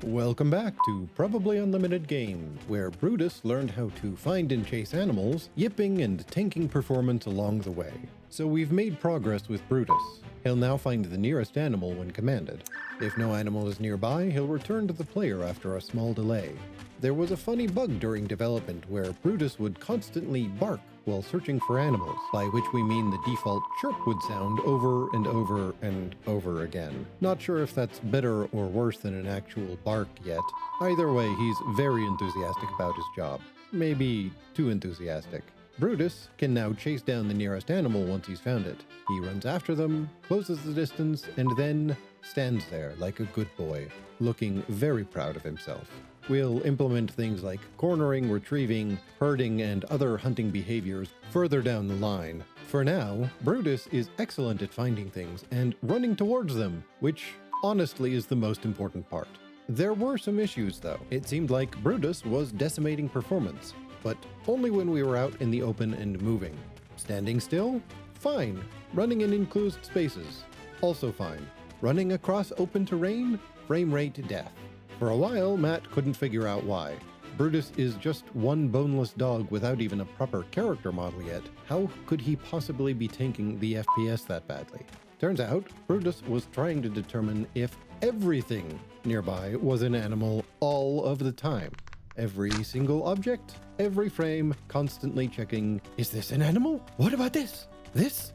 Welcome back to Probably Unlimited Games, where Brutus learned how to find and chase animals, yipping and tanking performance along the way. So we've made progress with Brutus. He'll now find the nearest animal when commanded. If no animal is nearby, he'll return to the player after a small delay. There was a funny bug during development where Brutus would constantly bark while searching for animals, by which we mean the default chirp would sound over and over and over again. Not sure if that's better or worse than an actual bark yet. Either way, he's very enthusiastic about his job. Maybe too enthusiastic. Brutus can now chase down the nearest animal once he's found it. He runs after them, closes the distance, and then stands there like a good boy, looking very proud of himself. We'll implement things like cornering, retrieving, herding, and other hunting behaviors further down the line. For now, Brutus is excellent at finding things and running towards them, which honestly is the most important part. There were some issues though. It seemed like Brutus was decimating performance, but only when we were out in the open and moving. Standing still? Fine. Running in enclosed spaces? Also fine. Running across open terrain? Frame rate death. For a while, Matt couldn't figure out why. Brutus is just one boneless dog without even a proper character model yet. How could he possibly be tanking the FPS that badly? Turns out, Brutus was trying to determine if everything nearby was an animal all of the time. Every single object, every frame, constantly checking, is this an animal? What about this? This?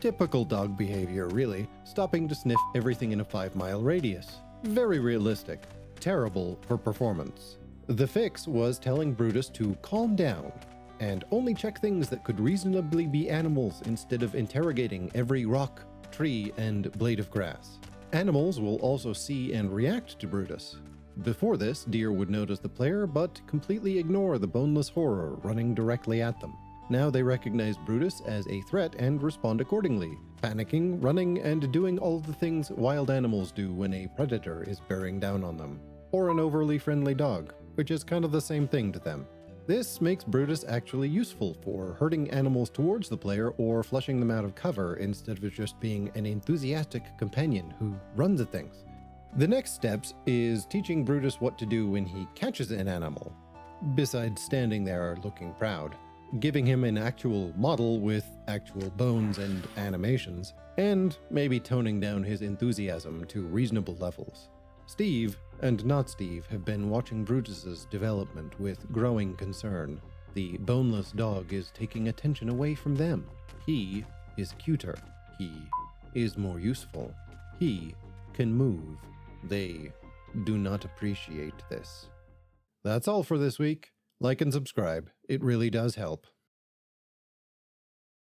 Typical dog behavior, really, stopping to sniff everything in a 5-mile radius. Very realistic. Terrible for performance. The fix was telling Brutus to calm down and only check things that could reasonably be animals instead of interrogating every rock, tree, and blade of grass. Animals will also see and react to Brutus. Before this, deer would notice the player but completely ignore the boneless horror running directly at them. Now they recognize Brutus as a threat and respond accordingly, panicking, running, and doing all the things wild animals do when a predator is bearing down on them, or an overly friendly dog, which is kind of the same thing to them. This makes Brutus actually useful for herding animals towards the player or flushing them out of cover instead of just being an enthusiastic companion who runs at things. The next steps is teaching Brutus what to do when he catches an animal, besides standing there looking proud. Giving him an actual model with actual bones and animations, and maybe toning down his enthusiasm to reasonable levels. Steve and not Steve have been watching Brutus's development with growing concern. The boneless dog is taking attention away from them. He is cuter. He is more useful. He can move. They do not appreciate this. That's all for this week. Like and subscribe. It really does help.